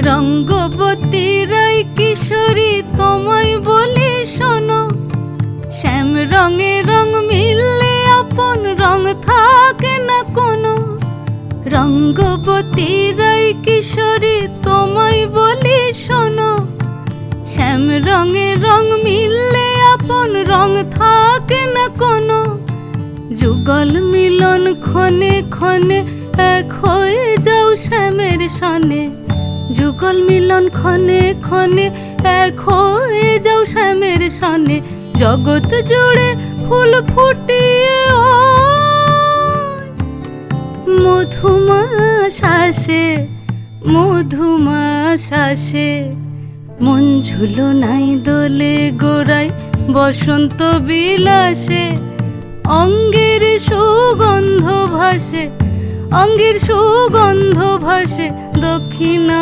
রঙ্গবতী রায় কিশোরী তোমায় বলি শোনো, শ্যাম রঙে রং মিললে আপন রং থাকে না কোনো। রঙ্গবতী রায় কিশোরী তোমায় বলি শোনো, শ্যাম রঙে রং মিললে আপন রং থাকে না কোনো। যুগল মিলন ক্ষণে ক্ষণে এক হয়ে যাও শ্যামের সনে, যুগল মিলন ক্ষণে ক্ষণে এক হয়ে যাও শ্যামের সনে। জগৎ জুড়ে ফুল ফুটিয়ে ও মধুমাস আসে, মধুমাস আসে। মন ঝুলনাই দোলে গোড়ায় বসন্ত বিলাসে, অঙ্গের সুগন্ধ ভাসে, অঙ্গের সুগন্ধ ভাসে দক্ষিণা